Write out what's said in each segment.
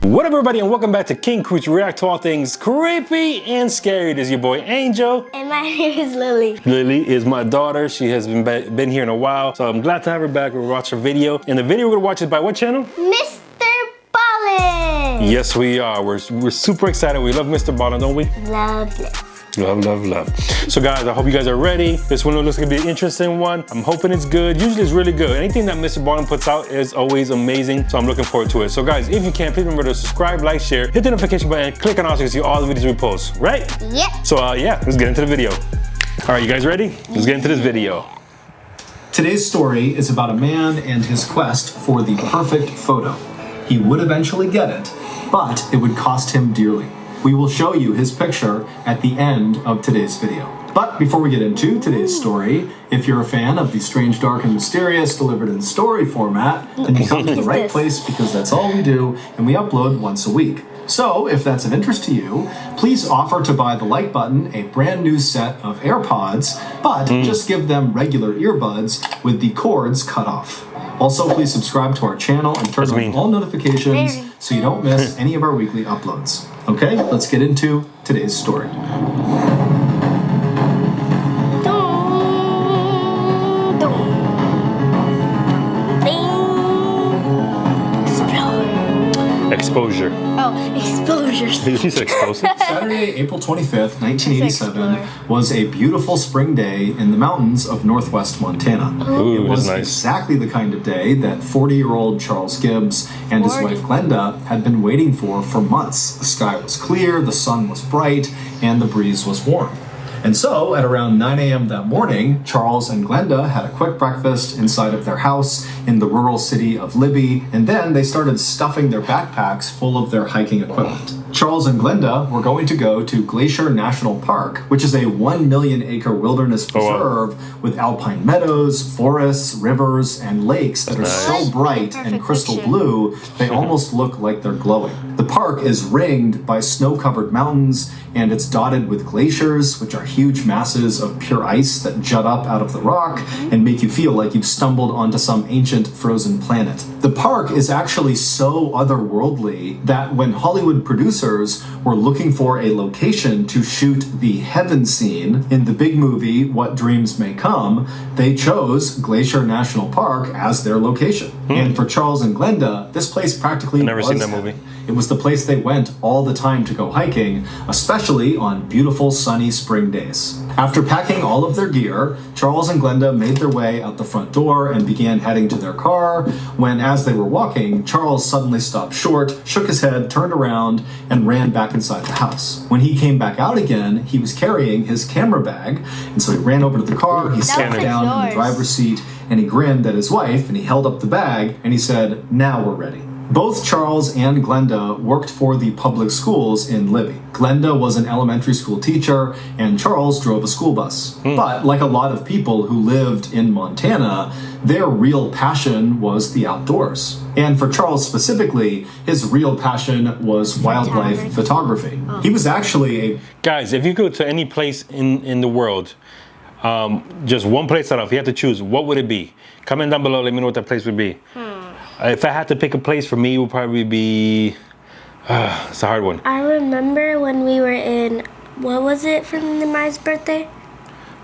What up, everybody, and welcome back to King Cooch React to all things creepy and scary. This is your boy Angel. And my name is Lily. Lily is my daughter. She has been here in a while, so I'm glad to have her back. We'll watch her video. And the video we're gonna watch is by what channel? Mr. Ballen. Yes, we are. We're super excited. We love Mr. Ballen, don't we? Love it. Love. So guys, I hope you guys are ready. This one looks like to be an interesting one. I'm hoping it's good. Usually it's really good. Anything that Mr. Ballen puts out is always amazing. So I'm looking forward to it. So guys, if you can, please remember to subscribe, like, share, hit the notification button, and click on all so you can see all the videos we post, right? Yep. So yeah, let's get into the video. All right, you guys ready? Let's get into this video. Today's story is about a man and his quest for the perfect photo. He would eventually get it, but it would cost him dearly. We will show you his picture at the end of today's video. But before we get into today's story, if you're a fan of the strange, dark, and mysterious delivered in story format, then you come to the right place because that's all we do, and we upload once a week. So, if that's of interest to you, please offer to buy the like button a brand new set of AirPods, but just give them regular earbuds with the cords cut off. Also, please subscribe to our channel and turn on all notifications so you don't miss any of our weekly uploads. Okay, let's get into today's story. Exposure. Oh, exposure. You said explosive? Saturday, April 25th, 1987 was a beautiful spring day in the mountains of northwest Montana. Ooh, it was nice. exactly the kind of day that 40-year-old Charles Gibbs and his wife Glenda had been waiting for months. The sky was clear, the sun was bright, and the breeze was warm. And so, at around 9 a.m. that morning, Charles and Glenda had a quick breakfast inside of their house in the rural city of Libby, and then they started stuffing their backpacks full of their hiking equipment. Charles and Glenda were going to go to Glacier National Park, which is a 1 million acre wilderness preserve with alpine meadows, forests, rivers, and lakes that are so bright and crystal blue, they almost look like they're glowing. The park is ringed by snow-covered mountains, and it's dotted with glaciers, which are huge masses of pure ice that jut up out of the rock and make you feel like you've stumbled onto some ancient frozen planet. The park is actually so otherworldly that when Hollywood producers were looking for a location to shoot the heaven scene in the big movie What Dreams May Come, they chose Glacier National Park as their location. And for Charles and Glenda, this place practically Never seen that movie. It was the place they went all the time to go hiking, especially on beautiful sunny spring days. After packing all of their gear, Charles and Glenda made their way out the front door and began heading to their car, when as they were walking, Charles suddenly stopped short, shook his head, turned around, and ran back inside the house. When he came back out again, he was carrying his camera bag, and so he ran over to the car, he sat down in the driver's seat, and he grinned at his wife, and he held up the bag, and he said, "Now we're ready." Both Charles and Glenda worked for the public schools in Libby. Glenda was an elementary school teacher, and Charles drove a school bus. But like a lot of people who lived in Montana, their real passion was the outdoors. And for Charles specifically, his real passion was wildlife photography. He was actually a... Guys, if you go to any place in the world, just one place out of, if you had to choose, what would it be? Comment down below, let me know what that place would be. If I had to pick a place, for me, it would probably be... it's a hard one. I remember when we were in, what was it for Nehemiah's birthday?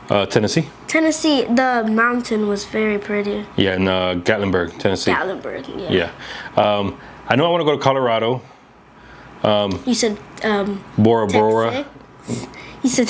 Tennessee. Tennessee, the mountain was very pretty. Yeah, in Gatlinburg, Tennessee. Gatlinburg, Yeah. I know I want to go to Colorado. You said Bora Bora. You said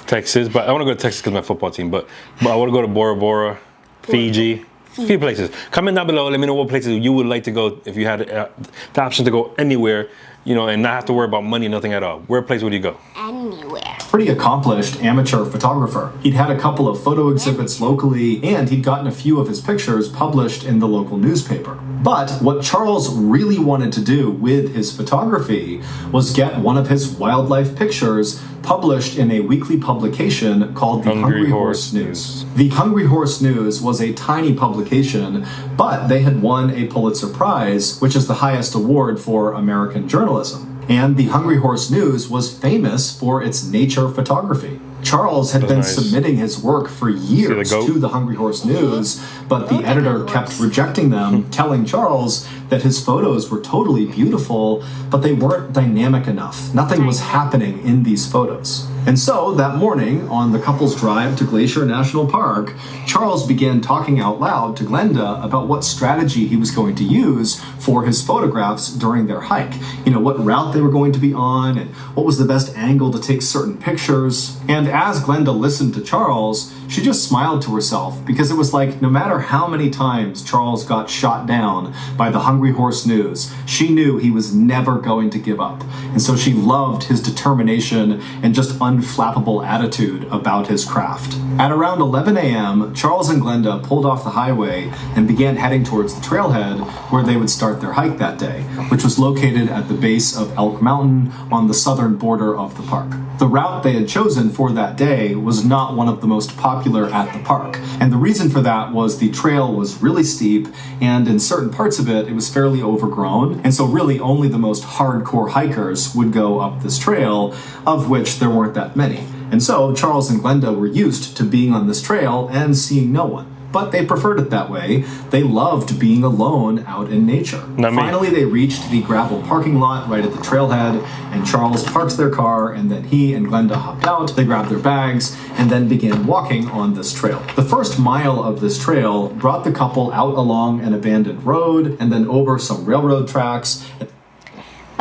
Texas, but I want to go to Texas because my football team. But I want to go to Bora Bora, Fiji. A few places. Comment down below. Let me know what places you would like to go if you had the option to go anywhere, you know, and not have to worry about money, nothing at all. Where place would you go? Anywhere. Pretty accomplished amateur photographer. He'd had a couple of photo exhibits locally, and he'd gotten a few of his pictures published in the local newspaper. But what Charles really wanted to do with his photography was get one of his wildlife pictures published in a weekly publication called the Hungry Horse News. The Hungry Horse News was a tiny publication, but they had won a Pulitzer Prize, which is the highest award for American journalism. And the Hungry Horse News was famous for its nature photography. Charles had been nice. submitting his work for years to the Hungry Horse News, but the editor kept rejecting them, telling Charles that his photos were totally beautiful, but they weren't dynamic enough. Nothing was happening in these photos. And so, that morning, on the couple's drive to Glacier National Park, Charles began talking out loud to Glenda about what strategy he was going to use for his photographs during their hike. You know, what route they were going to be on, and what was the best angle to take certain pictures. And as Glenda listened to Charles, she just smiled to herself, because it was like no matter how many times Charles got shot down by the Hungry Horse News, she knew he was never going to give up. And so she loved his determination and just unflappable attitude about his craft. At around 11 a.m., Charles and Glenda pulled off the highway and began heading towards the trailhead where they would start their hike that day, which was located at the base of Elk Mountain on the southern border of the park. The route they had chosen for that day was not one of the most popular at the park, and the reason for that was the trail was really steep, and in certain parts of it, it was fairly overgrown, and so really only the most hardcore hikers would go up this trail, of which there weren't that many. And so Charles and Glenda were used to being on this trail and seeing no one. But they preferred it that way. They loved being alone out in nature. Finally, they reached the gravel parking lot right at the trailhead, and Charles parked their car, and then he and Glenda hopped out. They grabbed their bags and then began walking on this trail. The first mile of this trail brought the couple out along an abandoned road and then over some railroad tracks.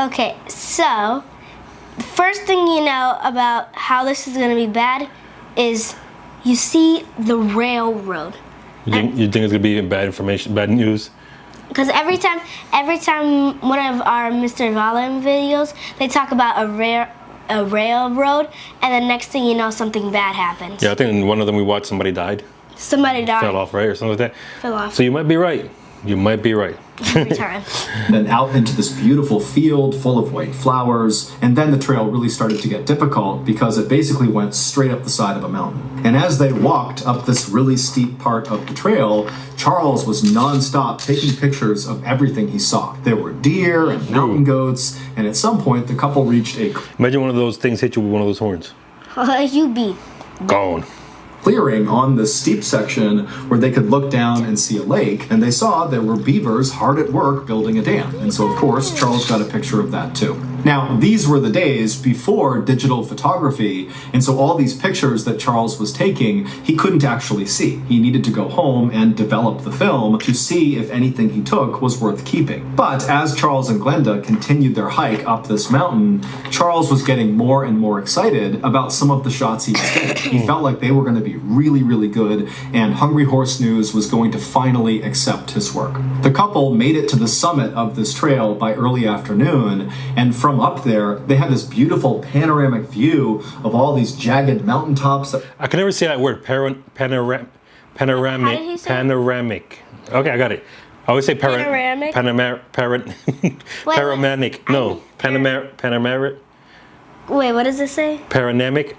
Okay, so the first thing you know about how this is going to be bad is you see the railroad. You think it's gonna be bad information, bad news? Because every time one of our Mr. BALLEN videos, they talk about a railroad, and the next thing you know, something bad happens. Yeah, I think in one of them we watched somebody died. Somebody died. Fell off, right, or something like that. Fell off. So you might be right. You might be right. Every time. Then out into this beautiful field full of white flowers, and then the trail really started to get difficult because it basically went straight up the side of a mountain. And as they walked up this really steep part of the trail, Charles was non-stop taking pictures of everything he saw. There were deer and mountain goats, and at some point the couple reached a Imagine one of those things hit you with one of those horns. You be Gone. clearing on the steep section where they could look down and see a lake, and they saw there were beavers hard at work building a dam. And so, of course, Charles got a picture of that too. Now, these were the days before digital photography, and so all these pictures that Charles was taking, he couldn't actually see. He needed to go home and develop the film to see if anything he took was worth keeping. But as Charles and Glenda continued their hike up this mountain, Charles was getting more and more excited about some of the shots he was getting. He felt like they were going to be really, really good, and Hungry Horse News was going to finally accept his work. The couple made it to the summit of this trail by early afternoon, and from up there, they had this beautiful panoramic view of all these jagged mountaintops. I can never say that word. Panoramic. Okay, I got it. I always say Panoramic? paramanic. No, panoramic. Wait, what does it say? Panoramic.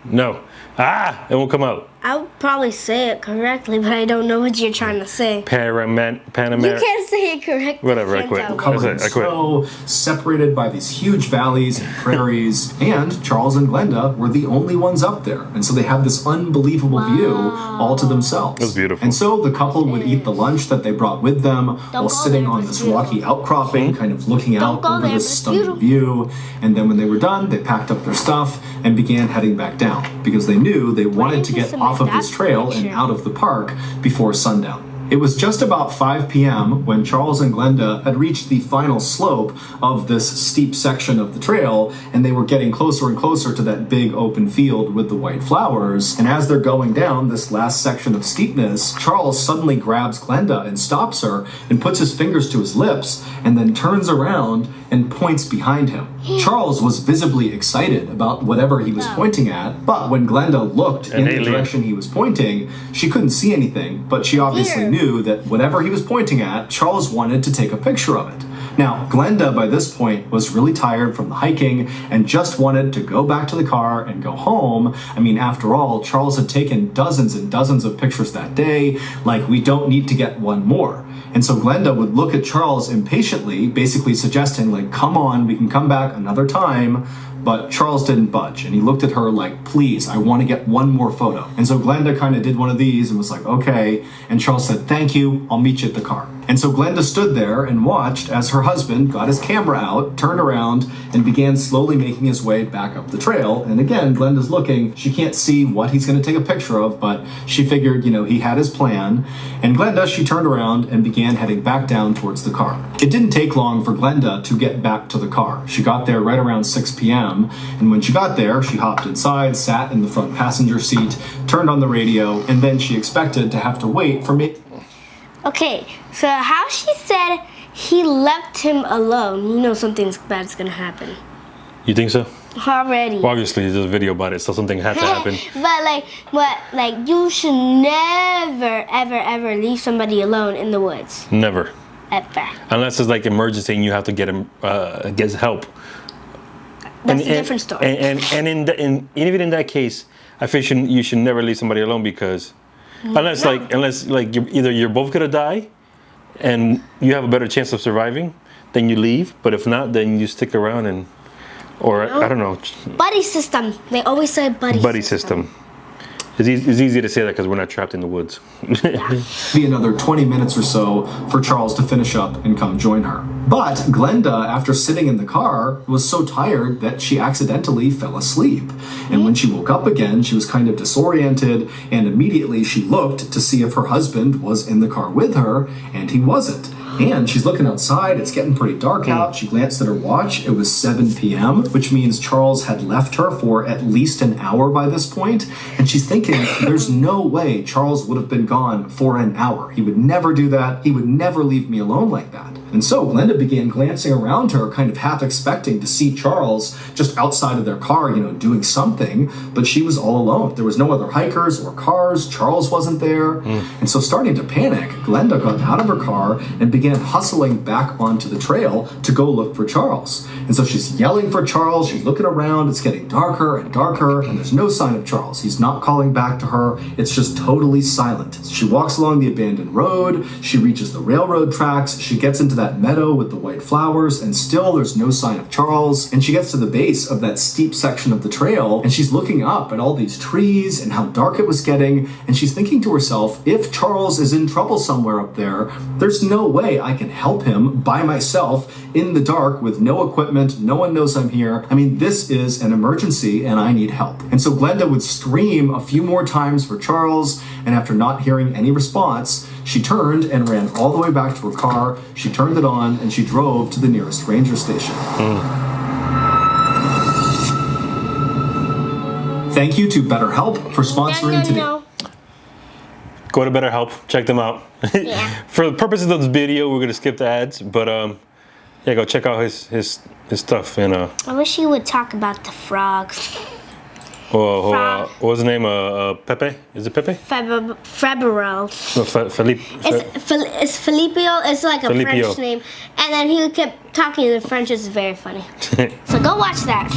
No. It won't come out. I'll probably say it correctly, but I don't know what you're trying to say. You Panoramic. can't say it correctly. Whatever, I quit. Covered in snow, separated by these huge valleys and prairies, and Charles and Glenda were the only ones up there, and so they had this unbelievable view all to themselves. It was beautiful. And so the couple would eat the lunch that they brought with them while sitting on this rocky outcropping, kind of looking out over this stunning view. And then when they were done, they packed up their stuff and began heading back down because they knew they wanted to get off of this trail and out of the park before sundown. It was just about 5 p.m. when Charles and Glenda had reached the final slope of this steep section of the trail, and they were getting closer and closer to that big open field with the white flowers. And as they're going down this last section of steepness, Charles suddenly grabs Glenda and stops her and puts his fingers to his lips and then turns around and points behind him. Charles was visibly excited about whatever he was pointing at, but when Glenda looked in the direction he was pointing, she couldn't see anything, but she obviously knew that whatever he was pointing at, Charles wanted to take a picture of it. Now, Glenda, by this point, was really tired from the hiking and just wanted to go back to the car and go home. I mean, after all, Charles had taken dozens and dozens of pictures that day. Like, we don't need to get one more. And so Glenda would look at Charles impatiently, basically suggesting, like, come on, we can come back another time. but Charles didn't budge, and he looked at her like, please, I want to get one more photo. And so Glenda kind of did one of these and was like, okay, and Charles said, thank you, I'll meet you at the car. And so Glenda stood there and watched as her husband got his camera out, turned around, and began slowly making his way back up the trail. And again, Glenda's looking. She can't see what he's going to take a picture of, but she figured, he had his plan. And Glenda, she turned around and began heading back down towards the car. It didn't take long for Glenda to get back to the car. She got there right around 6 p.m. And when she got there, she hopped inside, sat in the front passenger seat, turned on the radio, and then she expected to have to wait for me. Okay, so how she said he left him alone, something bad's gonna happen. You think so? Already. Well, obviously, there's a video about it, so something had to happen. but you should never, ever, ever leave somebody alone in the woods. Never. Ever. Unless it's like emergency and you have to get him, get help. That's a different story. And even in that case, I feel you should never leave somebody alone because unless you're both gonna die and you have a better chance of surviving, then you leave. But if not, then you stick around I don't know. Buddy system. They always say buddy system. It's easy to say that because we're not trapped in the woods. Be another 20 minutes or so for Charles to finish up and come join her. But Glenda, after sitting in the car, was so tired that she accidentally fell asleep. And when she woke up again, she was kind of disoriented, and immediately she looked to see if her husband was in the car with her, and he wasn't. And she's looking outside, it's getting pretty dark out. She glanced at her watch, it was 7 p.m., which means Charles had left her for at least an hour by this point. And she's thinking, there's no way Charles would have been gone for an hour. He would never do that. He would never leave me alone like that. And so Glenda began glancing around her, kind of half expecting to see Charles just outside of their car, doing something, but she was all alone. There was no other hikers or cars. Charles wasn't there. And so starting to panic, Glenda got out of her car and began hustling back onto the trail to go look for Charles. And so she's yelling for Charles. She's looking around. It's getting darker and darker, and there's no sign of Charles. He's not calling back to her. It's just totally silent. She walks along the abandoned road. She reaches the railroad tracks. She gets into that meadow with the white flowers, and still there's no sign of Charles. And she gets to the base of that steep section of the trail, and she's looking up at all these trees and how dark it was getting, and she's thinking to herself, if Charles is in trouble somewhere up there, there's no way I can help him by myself in the dark with no equipment. No one knows I'm here. I mean, this is an emergency and I need help. And so Glenda would scream a few more times for Charles, and after not hearing any response, she turned and ran all the way back to her car. She turned it on and she drove to the nearest ranger station. Thank you to BetterHelp for sponsoring today. Go to BetterHelp, check them out. Yeah. For the purposes of this video, we're gonna skip the ads, but yeah, go check out his stuff. And I wish you would talk about the frogs. what was the name? Pepe? Is it Pepe? Februel. No, Felipe. It's Filipio. It's like a Filipio. French name, and then he kept talking in French. It's very funny. So go watch that.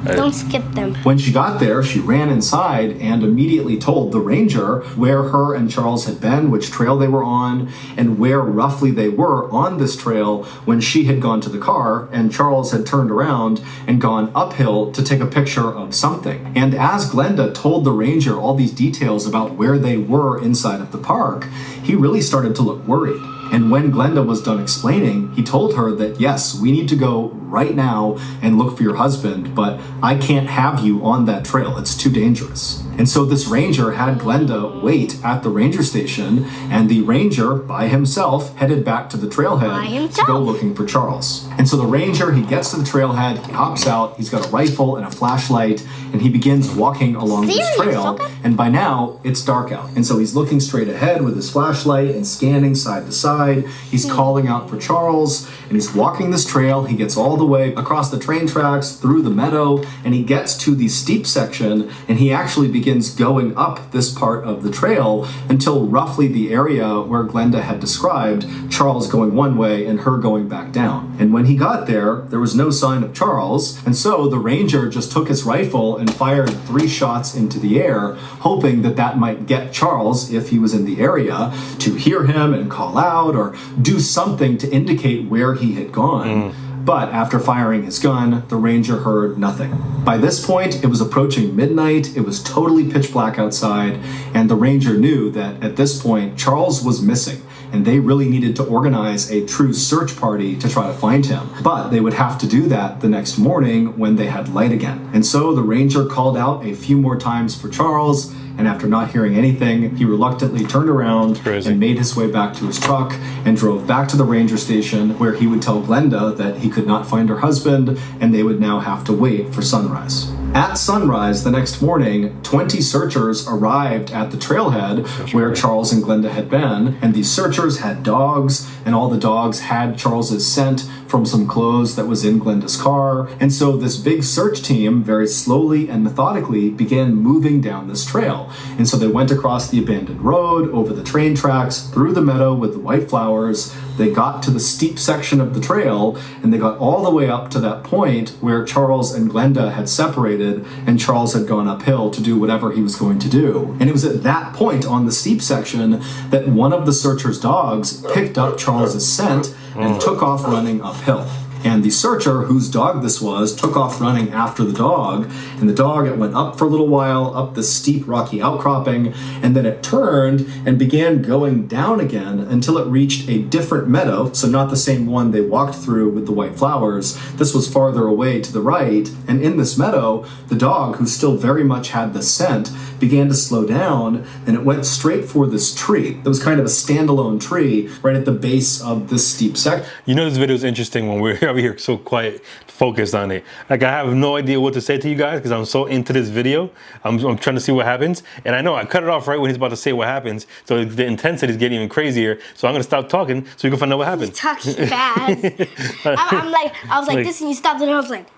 Don't skip them. When she got there, she ran inside and immediately told the ranger where her and Charles had been, which trail they were on, and where roughly they were on this trail when she had gone to the car and Charles had turned around and gone uphill to take a picture of something. And as Glenda told the ranger all these details about where they were inside of the park, he really started to look worried. And when Glenda was done explaining, he told her that, yes, we need to go right now and look for your husband, but I can't have you on that trail. It's too dangerous. And so this ranger had Glenda wait at the ranger station, and the ranger, by himself, headed back to the trailhead to go looking for Charles. And so the ranger, he gets to the trailhead, he hops out, he's got a rifle and a flashlight, and he begins walking along this trail. And by now, it's dark out. And so he's looking straight ahead with his flashlight and scanning side to side. He's calling out for Charles, and he's walking this trail. He gets all the way across the train tracks, through the meadow, and he gets to the steep section, and he actually begins going up this part of the trail until roughly the area where Glenda had described Charles going one way and her going back down. And when he got there, there was no sign of Charles, and so the ranger just took his rifle and fired 3 shots into the air, hoping that that might get Charles, if he was in the area, to hear him and call out or do something to indicate where he had gone. But after firing his gun, the ranger heard nothing. By this point, it was approaching midnight, it was totally pitch black outside, and the ranger knew that at this point, Charles was missing, and they really needed to organize a true search party to try to find him. But they would have to do that the next morning when they had light again. And so the ranger called out a few more times for Charles, and after not hearing anything, he reluctantly turned around and made his way back to his truck and drove back to the ranger station, where he would tell Glenda that he could not find her husband and they would now have to wait for sunrise. At sunrise the next morning, 20 searchers arrived at the trailhead where Charles and Glenda had been, and these searchers had dogs, and all the dogs had Charles's scent from some clothes that was in Glenda's car. And so this big search team very slowly and methodically began moving down this trail. And so they went across the abandoned road, over the train tracks, through the meadow with the white flowers. They got to the steep section of the trail, and they got all the way up to that point where Charles and Glenda had separated, and Charles had gone uphill to do whatever he was going to do. And it was at that point on the steep section that one of the searchers' dogs picked up Charles's scent and took off running uphill. And the searcher, whose dog this was, took off running after the dog, and the dog, it went up for a little while, up the steep rocky outcropping, and then it turned and began going down again until it reached a different meadow, so not the same one they walked through with the white flowers. This was farther away to the right, and in this meadow, the dog, who still very much had the scent, began to slow down, and it went straight for this tree. That was kind of a standalone tree right at the base of this steep section. You know, this video is interesting when we're over here so quiet, focused on it. Like, I have no idea what to say to you guys because I'm so into this video. I'm trying to see what happens, and I know I cut it off right when he's about to say what happens, so the intensity is getting even crazier. So I'm gonna stop talking so you can find out what happens. He's talking fast. I was like this, and you stopped, and I was like.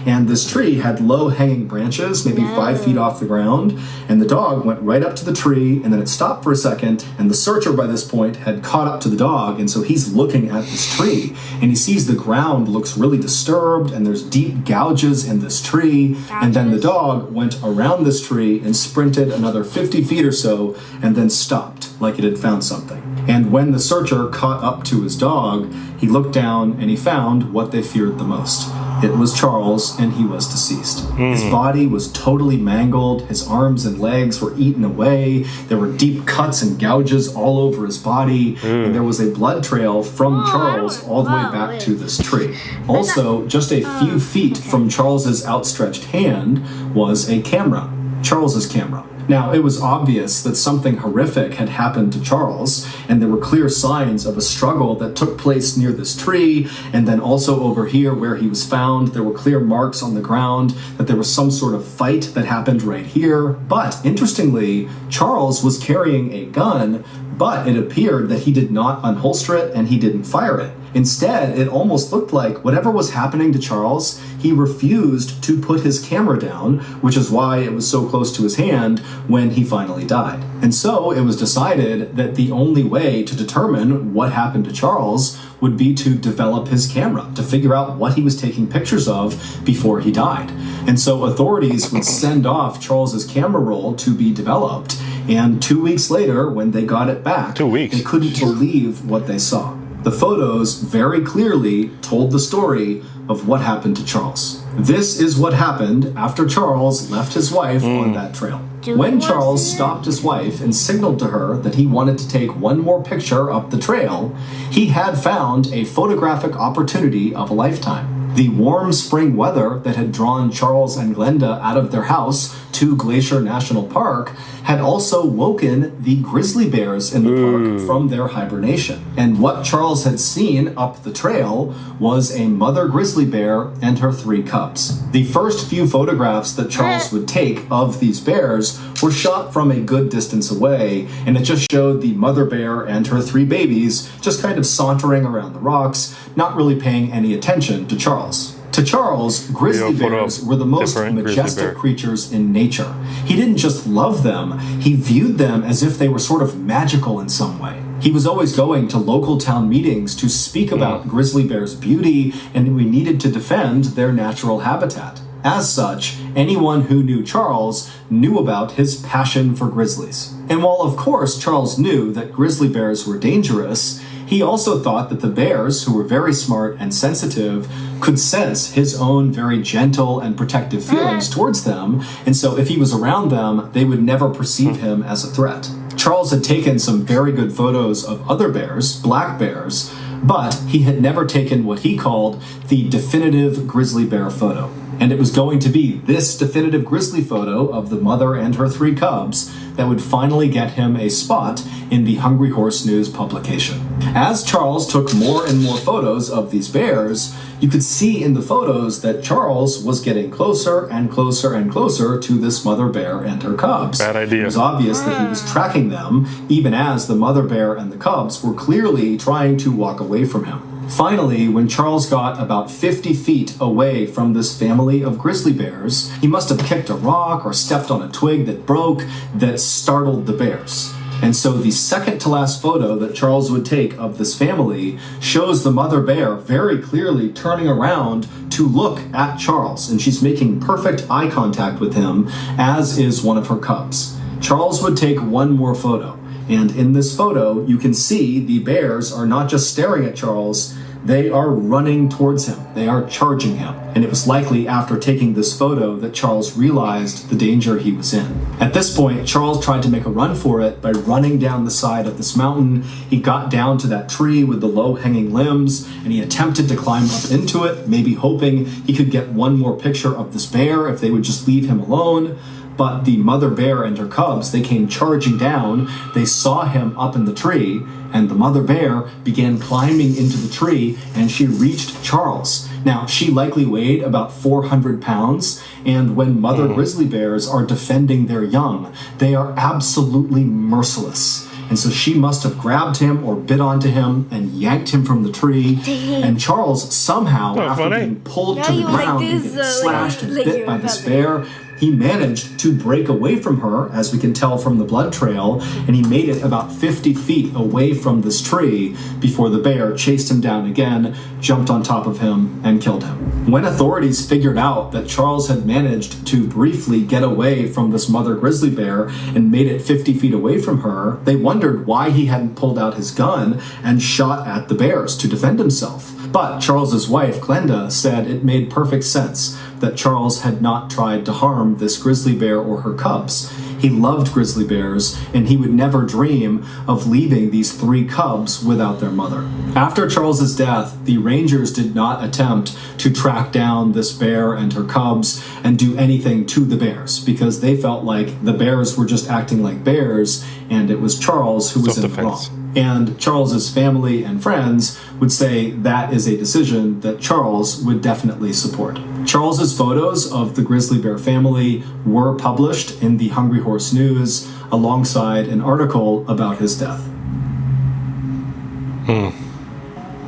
And this tree had low hanging branches, maybe 5 feet off the ground, and the dog went right up to the tree, and then it stopped for a second, and the searcher by this point had caught up to the dog, and so he's looking at this tree, and he sees the ground looks really disturbed, and there's deep gouges in this tree, and then the dog went around this tree and sprinted another 50 feet or so, and then stopped, like it had found something. And when the searcher caught up to his dog, he looked down and he found what they feared the most. It was Charles, and he was deceased. His body was totally mangled, his arms and legs were eaten away, there were deep cuts and gouges all over his body, and there was a blood trail from Charles all the way back to this tree. Also, just a few feet from Charles's outstretched hand was a camera, Charles's camera. Now, it was obvious that something horrific had happened to Charles, and there were clear signs of a struggle that took place near this tree, and then also over here where he was found, there were clear marks on the ground that there was some sort of fight that happened right here. But, interestingly, Charles was carrying a gun, but it appeared that he did not unholster it and he didn't fire it. Instead, it almost looked like whatever was happening to Charles, he refused to put his camera down, which is why it was so close to his hand when he finally died. And so it was decided that the only way to determine what happened to Charles would be to develop his camera, to figure out what he was taking pictures of before he died. And so authorities would send off Charles's camera roll to be developed, and 2 weeks later, when they got it back, 2 weeks. they couldn't believe what they saw. The photos very clearly told the story of what happened to Charles. This is what happened after Charles left his wife on that trail. When Charles stopped his wife and signaled to her that he wanted to take one more picture up the trail, he had found a photographic opportunity of a lifetime. The warm spring weather that had drawn Charles and Glenda out of their house to Glacier National Park had also woken the grizzly bears in the park from their hibernation. And what Charles had seen up the trail was a mother grizzly bear and her 3 cubs. The first few photographs that Charles would take of these bears were shot from a good distance away, and it just showed the mother bear and her 3 babies just kind of sauntering around the rocks, not really paying any attention to Charles. To Charles, grizzly bears were the most majestic creatures in nature. He didn't just love them, he viewed them as if they were sort of magical in some way. He was always going to local town meetings to speak about grizzly bears' beauty, and we needed to defend their natural habitat. As such, anyone who knew Charles knew about his passion for grizzlies. And while of course Charles knew that grizzly bears were dangerous, He also thought that the bears, who were very smart and sensitive, could sense his own very gentle and protective feelings towards them, and so if he was around them, they would never perceive him as a threat. Charles had taken some very good photos of other bears, black bears, but he had never taken what he called the definitive grizzly bear photo. And it was going to be this definitive grizzly photo of the mother and her 3 cubs that would finally get him a spot in the Hungry Horse News publication. As Charles took more and more photos of these bears, you could see in the photos that Charles was getting closer and closer and closer to this mother bear and her cubs. Bad idea. It was obvious that he was tracking them, even as the mother bear and the cubs were clearly trying to walk away from him. Finally, when Charles got about 50 feet away from this family of grizzly bears, he must have kicked a rock or stepped on a twig that broke that startled the bears. And so the second to last photo that Charles would take of this family shows the mother bear very clearly turning around to look at Charles, and she's making perfect eye contact with him, as is one of her cubs. Charles would take one more photo. And in this photo, you can see the bears are not just staring at Charles, they are running towards him. They are charging him. And it was likely after taking this photo that Charles realized the danger he was in. At this point, Charles tried to make a run for it by running down the side of this mountain. He got down to that tree with the low-hanging limbs, and he attempted to climb up into it, maybe hoping he could get one more picture of this bear if they would just leave him alone. But the mother bear and her cubs, they came charging down. They saw him up in the tree, and the mother bear began climbing into the tree, and she reached Charles. Now, she likely weighed about 400 pounds, and when mother grizzly bears are defending their young, they are absolutely merciless. And so she must have grabbed him or bit onto him and yanked him from the tree. And Charles somehow, after being pulled to the ground and getting slashed and bit by this bear, he managed to break away from her, as we can tell from the blood trail, and he made it about 50 feet away from this tree before the bear chased him down again, jumped on top of him, and killed him. When authorities figured out that Charles had managed to briefly get away from this mother grizzly bear and made it 50 feet away from her, they wondered why he hadn't pulled out his gun and shot at the bears to defend himself. But Charles's wife, Glenda, said it made perfect sense that Charles had not tried to harm this grizzly bear or her cubs. He loved grizzly bears, and he would never dream of leaving these 3 cubs without their mother. After Charles's death, the rangers did not attempt to track down this bear and her cubs and do anything to the bears, because they felt like the bears were just acting like bears, and it was Charles who was in the wrong. And Charles's family and friends would say that is a decision that Charles would definitely support. Charles's photos of the grizzly bear family were published in the Hungry Horse News alongside an article about his death.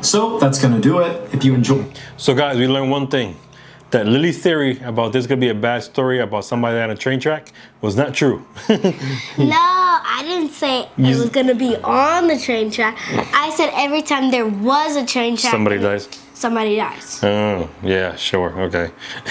So that's gonna do it. If you enjoy. So guys, we learned one thing. That Lily's theory about this could be a bad story about somebody on a train track was not true. No, I didn't say it was gonna be on the train track. I said every time there was a train track, Somebody dies. Somebody dies. Oh, yeah, sure, okay.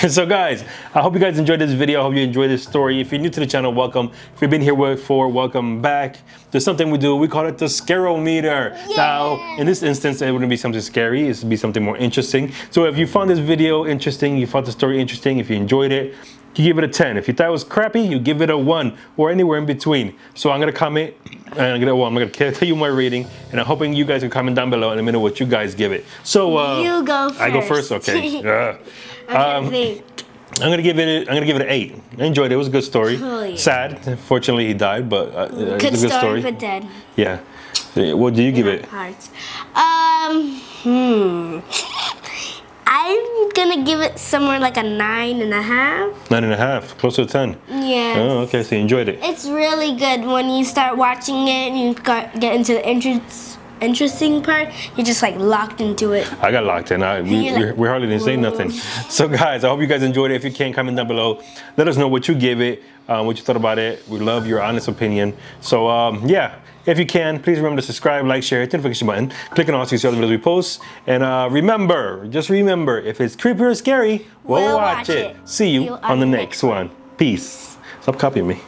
So guys, I hope you guys enjoyed this video. I hope you enjoyed this story. If you're new to the channel, welcome. If you've been here before, welcome back. There's something we do, we call it the Scarometer. Yeah. Now, in this instance, it wouldn't be something scary, it would be something more interesting. So if you found this video interesting, you found the story interesting, if you enjoyed it, you give it a 10. If you thought it was crappy, you give it a 1 or anywhere in between. So I'm gonna comment and I'm gonna tell you my rating, and I'm hoping you guys can comment down below and let me know what you guys give it. So you go first. I go first, okay. I'm gonna give it an 8. I enjoyed it. It was a good story. Oh, yeah. Sad, unfortunately he died, but Good it's a good story. but dead. Yeah. What do you give it? Parts. I'm gonna give it somewhere like a 9.5. 9.5, close to 10. Yeah. Oh, okay, so you enjoyed it. It's really good when you start watching it and you get into the interesting part. You're just like locked into it. I got locked in. We hardly didn't say nothing. So guys, I hope you guys enjoyed it. If you can, comment down below. Let us know what you gave it, what you thought about it. We love your honest opinion. So yeah. If you can, please remember to subscribe, like, share, hit the notification button, click on all to see all the videos we post. And just remember, if it's creepy or scary, we'll watch it. See you on the next one. Peace. Stop copying me.